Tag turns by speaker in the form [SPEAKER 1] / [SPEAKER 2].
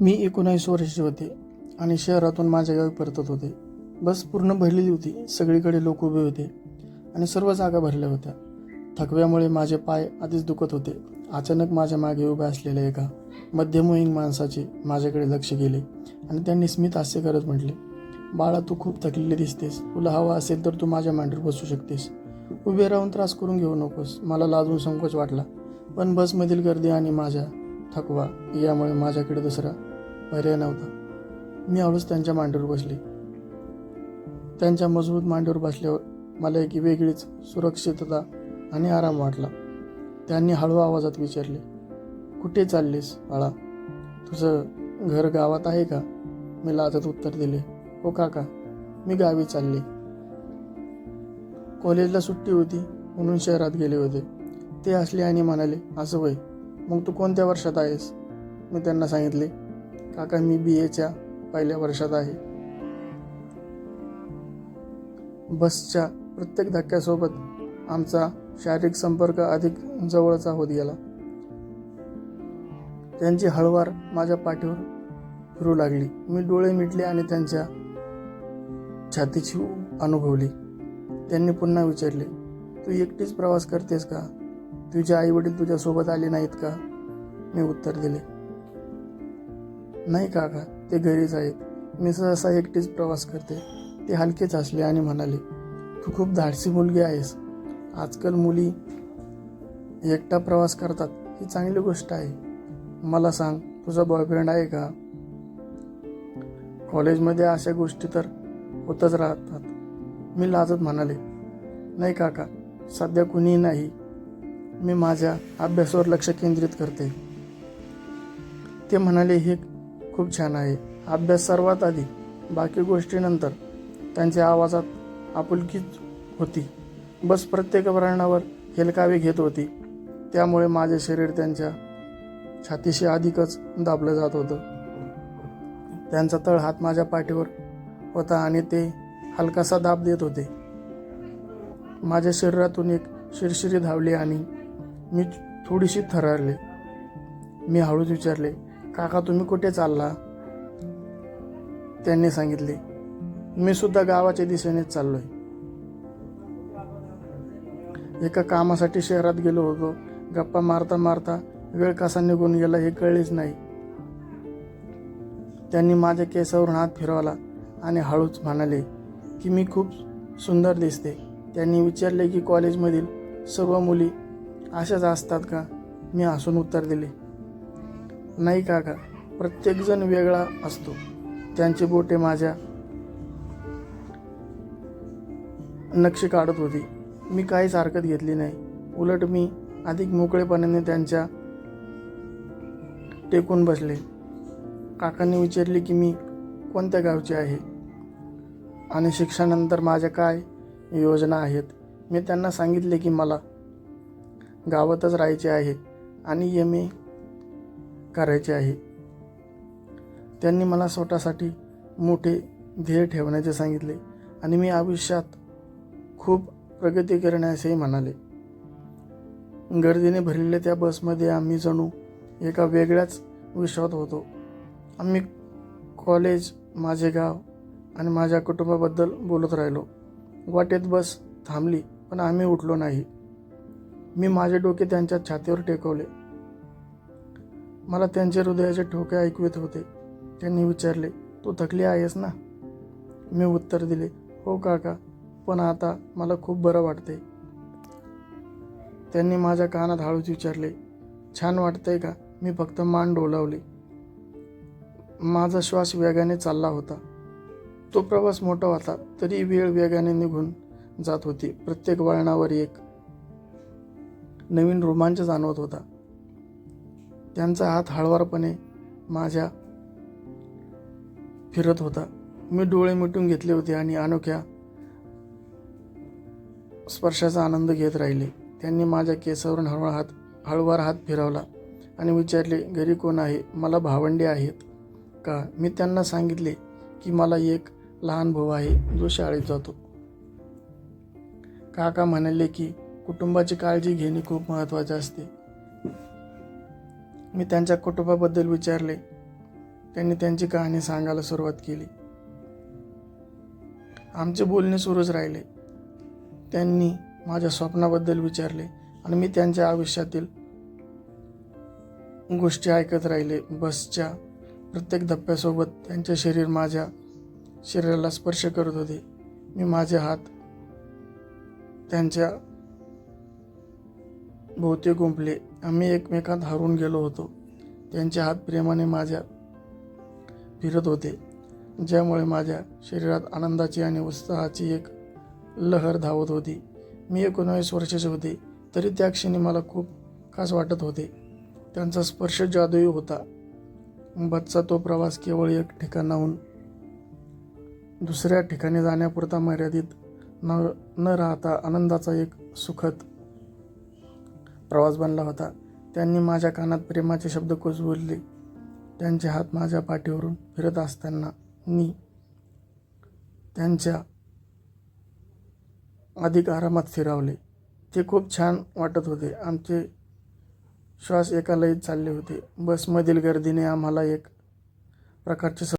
[SPEAKER 1] मी 19 वर्षाचे होते आणि शहरातून माझ्या गावी परतत होते. बस पूर्ण भरलेली होती. सगळीकडे लोक उभे होते आणि सर्व जागा भरल्या होत्या. थकव्यामुळे माझे पाय आधीच दुखत होते. अचानक माझ्या मागे उभ्या असलेल्या एका मध्यमवयीन माणसाचे माझ्याकडे लक्ष गेले आणि त्यांनी स्मित हास्य करत म्हटले, "बाळा, तू खूप थकलेली दिसतेस. तुला हवा असेल तर तू माझ्या मांडीवर बसू शकतेस. उभे राहून त्रास करून घेऊ नकोस." मला लाजून संकोच वाटला, पण बसमधील गर्दी आणि माझा थकवा यामुळे माझ्याकडे दुसरा पर्याय नव्हता. मी हळूच त्यांच्या मांडीवर बसले. त्यांच्या मजबूत मांडीवर बसल्यावर मला एक वेगळीच सुरक्षितता आणि आराम वाटला. त्यांनी हळू आवाजात विचारले, "कुठे चाललीस बाळा? तुझं घर गावात आहे का?" मी लाजत उत्तर दिले, "हो काका, मी गावी चालले. कॉलेजला सुट्टी होती म्हणून शहरात गेले होते." ते हसले आणि म्हणाले, "असं होय, मग तू कोणत्या वर्षात आहेस?" मी त्यांना सांगितले, "काका, मी BAच्या पहिल्या वर्षात आहे." बसच्या प्रत्येक धक्क्यासोबत आमचा शारीरिक संपर्क अधिक जवळचा होत गेला. त्यांची हळूवार माझ्या पाठीवर फिरू लागली. मी डोळे मिटले आणि त्यांच्या छातीची अनुभवली. त्यांनी पुन्हा विचारले, "तू एकटीच प्रवास करतेस का? तुझे आई वडील तुझ्यासोबत आले नाहीत का?" मी उत्तर दिले, "नाही काका, ते घरीच आहेत. मी सहसा एकटीच प्रवास करते." ते हलकेच हसले आणि म्हणाले, "तू खूप धाडसी मुलगी आहेस. आजकाल मुली एकटा प्रवास करतात, ही चांगली गोष्ट आहे. मला सांग, तुझा बॉयफ्रेंड आहे का?" कॉलेजमध्ये अशा गोष्टी तर होतच राहतात. मी लाजत म्हणाले, "नाही काका, सध्या कुणीही नाही. मी माझ्या अभ्यासावर लक्ष केंद्रित करते." ते म्हणाले, "हे खूप छान आहे. अभ्यास सर्वात आधी, बाकी गोष्टी नंतर." त्यांच्या आवाजात आपुलकीच होती. बस प्रत्येक वळणावर हेलकावे घेत होती, त्यामुळे माझे शरीर त्यांच्या छातीशी अधिकच दाबलं जात होतं. त्यांचा तळहात माझ्या पाठीवर होता आणि ते हलकासा दाब देत होते. माझ्या शरीरातून एक शिरशिरी धावली आणि मी थोडीशी थरारले. मी हळूच विचारले, "काका, तुम्ही कुठे चालला?" त्यांनी सांगितले, "मी सुद्धा गावाच्या दिशेनेच चाललोय. एका कामासाठी शहरात गेलो होतो." गप्पा मारता मारता वेळ कसा निघून गेला हे कळलेच नाही. त्यांनी माझ्या केसावरून हात फिरवला आणि हळूच म्हणाले की मी खूप सुंदर दिसते. त्यांनी विचारले की कॉलेजमधील सर्व मुली अशाच असतात का? मी हसून उत्तर दिले, "नाही काका, प्रत्येकजण वेगळा असतो." त्यांची बोटे माझ्या नक्षी काढत होती. मी काहीच हरकत घेतली नाही. उलट मी अधिक मोकळेपणाने त्यांच्या टेकून बसले. काकांनी विचारले की मी कोणत्या गावचे आहे आणि शिक्षणानंतर माझ्या काय योजना आहेत. मी त्यांना सांगितले की मला गावातच राहायचे आहे आणि MA करायचे आहे. त्यांनी मला स्वतःसाठी मोठे ध्येय ठेवण्याचे सांगितले आणि मी आयुष्यात खूप प्रगती करण्यासही म्हणाले. गर्दीने भरलेल्या त्या बसमध्ये आम्ही जणू एका वेगळ्याच विश्वात होतो. आम्ही कॉलेज, माझे गाव आणि माझ्या कुटुंबाबद्दल बोलत राहिलो. वाटेत बस थांबली, पण आम्ही उठलो नाही. मी माझे डोके त्यांच्या छातीवर टेकवले. मला त्यांचे हृदयाचे ठोके ऐकू येत होते. त्यांनी विचारले, "तू थकली आहेस ना?" मी उत्तर दिले, "हो काका, पण आता मला खूप बरं वाटते." त्यांनी माझ्या कानात हळूच विचारले, "छान वाटतंय का?" मी फक्त मान डोलावली. माझा श्वास वेगाने चालला होता. तो प्रवास मोठा होता, तरी वेळ वेगाने निघून जात होती. प्रत्येक वळणावर एक नवीन रोमांच जाणवत होता. त्यांचा हात हळुवारपणे माझ्या फिरत होता. मी डोळे मिटून घेतले होते आणि अनोख्या स्पर्शाचा आनंद घेत राहिले. त्यांनी माझ्या केसावरून हळूवार हात फिरवला आणि विचारले, "घरी कोण आहे? मला भावंडे आहेत का?" मी त्यांना सांगितले की मला एक लहान भाऊ आहे जो शाळेत जातो. काका म्हणाले की कुटुंबाची काळजी घेणे खूप महत्त्वाचे असते. मी त्यांच्या कुटुंबाबद्दल विचारले त्यांनी त्यांची कहाणी सांगायला सुरुवात केली. आमचे बोलणे सुरूच राहिले. त्यांनी माझ्या स्वप्नाबद्दल विचारले आणि मी त्यांच्या आयुष्यातील गोष्टी ऐकत राहिले. बसच्या प्रत्येक धप्प्यासोबत त्यांचे शरीर माझ्या शरीराला स्पर्श करत होते. मी माझे हात त्यांच्या भोवती गुंफले. आम्ही एकमेकांत हरवून गेलो होतो. त्यांचे हात प्रेमाने माझ्या फिरत होते, ज्यामुळे माझ्या शरीरात आनंदाची आणि उत्साहाची एक लहर धावत होती. मी 19 वर्षाचे होते, तरी त्या क्षणी मला खूप खास वाटत होते. त्यांचा स्पर्श जादुई होता. बसचा तो प्रवास केवळ एक ठिकाणाहून दुसऱ्या ठिकाणी जाण्यापुरता मर्यादित न राहता आनंदाचा एक सुखद प्रवास बनला होता. त्यांनी माझ्या कानात प्रेमाचे शब्द कुजबुजले. त्यांचे हात माझ्या पाठीवरून फिरत असताना मी त्यांच्या अधिक आरामात फिरवले. ते खूप छान वाटत होते. आमचे श्वास एका लयीत चालले होते. बसमधील गर्दीने आम्हाला एक प्रकारचे